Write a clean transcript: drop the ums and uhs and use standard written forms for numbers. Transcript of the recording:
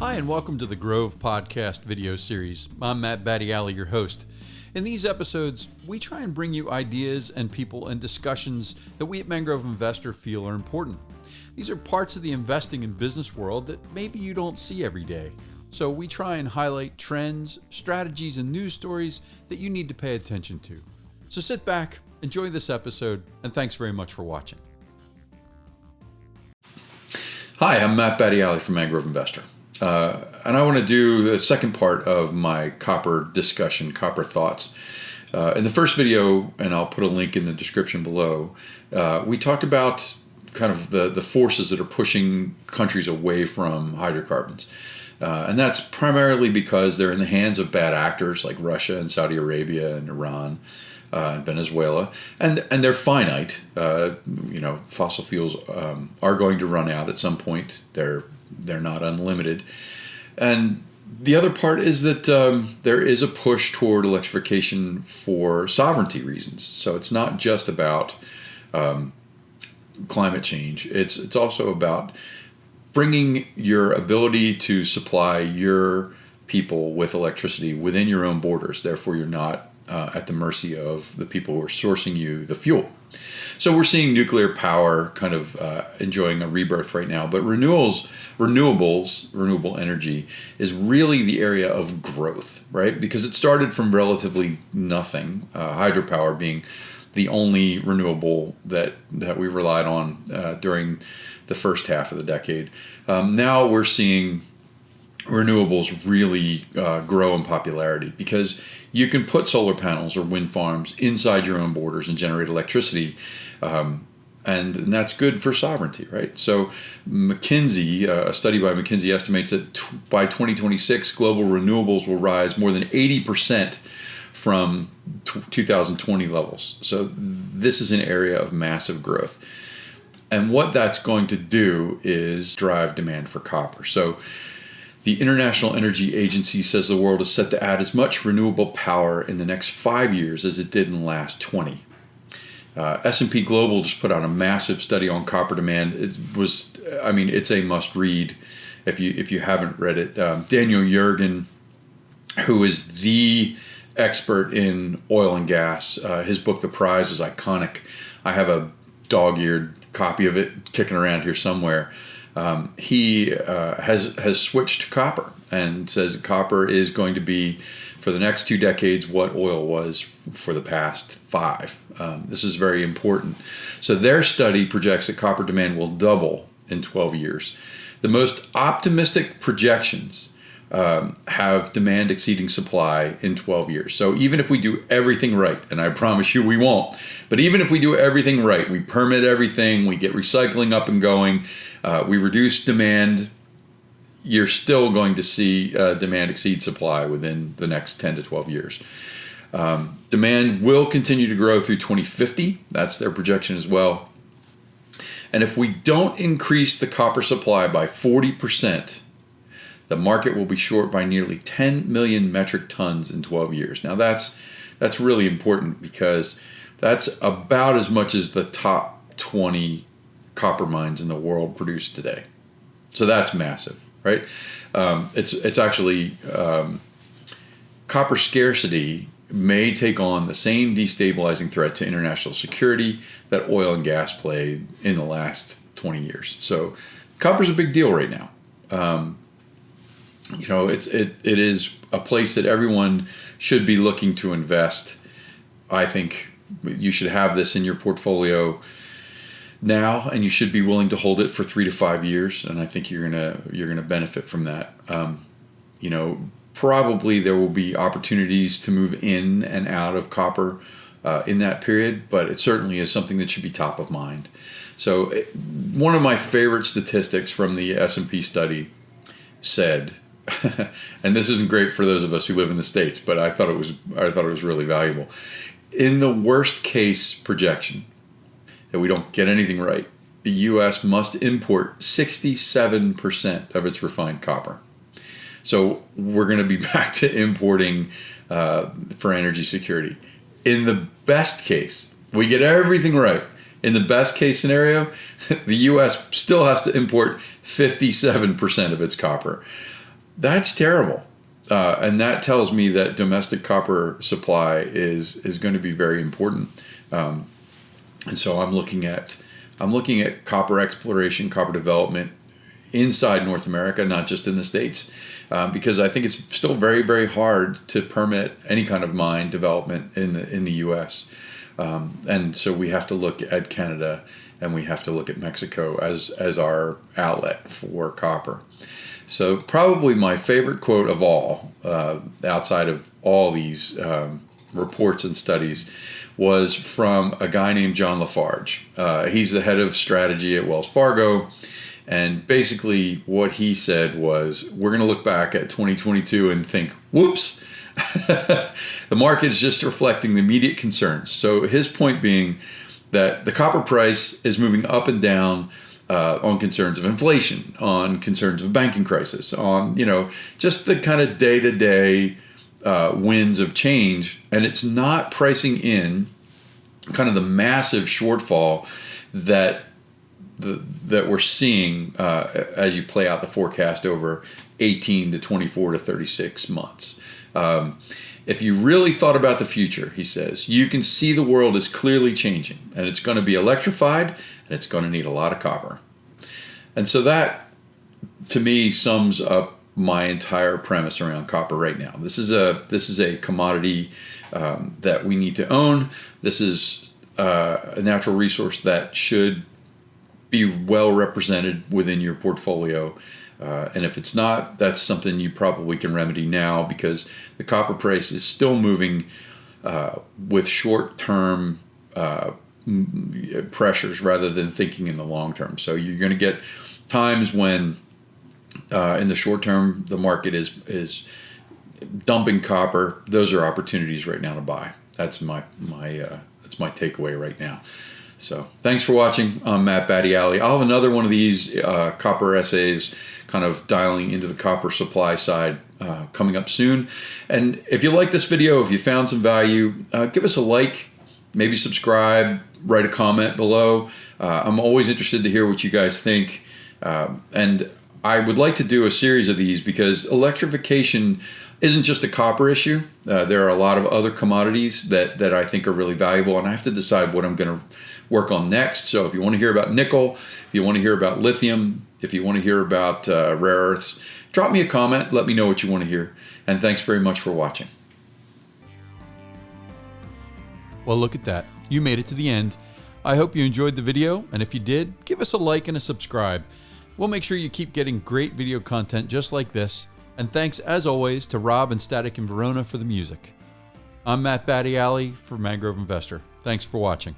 Hi, and welcome to the Grove Podcast video series. I'm Matt Battiali, your host. In these episodes, we try and bring you ideas and people and discussions that we at Mangrove Investor feel are important. These are parts of the investing and business world that maybe you don't see every day. So we try and highlight trends, strategies, and news stories that you need to pay attention to. So sit back, enjoy this episode, and thanks very much for watching. Hi, I'm Matt Battiali from Mangrove Investor. And I want to do the second part of my copper discussion, copper thoughts. In the first video, and I'll put a link in the description below, we talked about kind of the forces that are pushing countries away from hydrocarbons. And that's primarily because they're in the hands of bad actors like Russia and Saudi Arabia and Iran. Venezuela, and they're finite. Fossil fuels are going to run out at some point. They're not unlimited. And the other part is that there is a push toward electrification for sovereignty reasons. So it's not just about climate change. It's also about bringing your ability to supply your people with electricity within your own borders. Therefore, you're not at the mercy of the people who are sourcing you the fuel. So we're seeing nuclear power kind of enjoying a rebirth right now, but renewable energy is really the area of growth, right? Because it started from relatively nothing, hydropower being the only renewable that we relied on during the first half of the decade. Now we're seeing renewables really grow in popularity because you can put solar panels or wind farms inside your own borders and generate electricity, and that's good for sovereignty, right? So McKinsey, a study by McKinsey estimates that by 2026, global renewables will rise more than 80% from 2020 levels. So this is an area of massive growth. And what that's going to do is drive demand for copper. So the International Energy Agency says the world is set to add as much renewable power in the next 5 years as it did in the last 20. S&P Global just put out a massive study on copper demand. It's a must-read if you haven't read it. Daniel Yergin, who is the expert in oil and gas, his book The Prize is iconic. I have a dog-eared copy of it kicking around here somewhere. He has switched to copper and says copper is going to be, for the next 2 decades, what oil was for the past 5. This is very important. So their study projects that copper demand will double in 12 years. The most optimistic projections have demand exceeding supply in 12 years. So even if we do everything right, and I promise you we won't, but even if we do everything right, we permit everything, we get recycling up and going, we reduce demand, you're still going to see demand exceed supply within the next 10 to 12 years. Demand will continue to grow through 2050. That's their projection as well. And if we don't increase the copper supply by 40%, the market will be short by nearly 10 million metric tons in 12 years. Now that's really important because that's about as much as the top 20 copper mines in the world produce today. So that's massive, right? It's actually copper scarcity may take on the same destabilizing threat to international security that oil and gas played in the last 20 years. So copper's a big deal right now. It is a place that everyone should be looking to invest. I think you should have this in your portfolio now, and you should be willing to hold it for 3 to 5 years. And I think you're gonna benefit from that. Probably there will be opportunities to move in and out of copper in that period, but it certainly is something that should be top of mind. So one of my favorite statistics from the S&P study said, and this isn't great for those of us who live in the States, but I thought it was really valuable. In the worst case projection that we don't get anything right, the U.S. must import 67% of its refined copper. So we're going to be back to importing for energy security. In the best case, we get everything right. In the best case scenario, the U.S. still has to import 57% of its copper. That's terrible. And that tells me that domestic copper supply is going to be very important. And so I'm looking at copper exploration, copper development inside North America, not just in the States, because I think it's still very, very hard to permit any kind of mine development in the U.S. And so we have to look at Canada and we have to look at Mexico as our outlet for copper. So probably my favorite quote of all, outside of all these reports and studies, was from a guy named John Lafarge. He's the head of strategy at Wells Fargo. And basically what he said was, we're going to look back at 2022 and think, whoops, the market is just reflecting the immediate concerns. So his point being that the copper price is moving up and down on concerns of inflation, on concerns of banking crisis, on, just the kind of day-to-day winds of change. And it's not pricing in kind of the massive shortfall that we're seeing as you play out the forecast over 18 to 24 to 36 months. If you really thought about the future, he says, you can see the world is clearly changing, and it's going to be electrified, and it's going to need a lot of copper. And so that, to me, sums up my entire premise around copper right now. This is a commodity that we need to own. This is a natural resource that should be well represented within your portfolio. And if it's not, that's something you probably can remedy now, because the copper price is still moving with short-term pressures rather than thinking in the long term. So you're going to get times when in the short term the market is dumping copper. Those are opportunities right now to buy. That's my takeaway right now. So thanks for watching. I'm Matt Battiali. I'll have another one of these copper essays kind of dialing into the copper supply side coming up soon. And if you like this video, if you found some value, give us a like, maybe subscribe, write a comment below. I'm always interested to hear what you guys think. And I would like to do a series of these because electrification isn't just a copper issue. There are a lot of other commodities that I think are really valuable, and I have to decide what I'm going to work on next. So if you want to hear about nickel, if you want to hear about lithium, if you want to hear about rare earths, drop me a comment. Let me know what you want to hear. And thanks very much for watching. Well, look at that. You made it to the end. I hope you enjoyed the video, and if you did, give us a like and a subscribe. We'll make sure you keep getting great video content just like this. And thanks, as always, to Rob and Static in Verona for the music. I'm Matt Battiali for Mangrove Investor. Thanks for watching.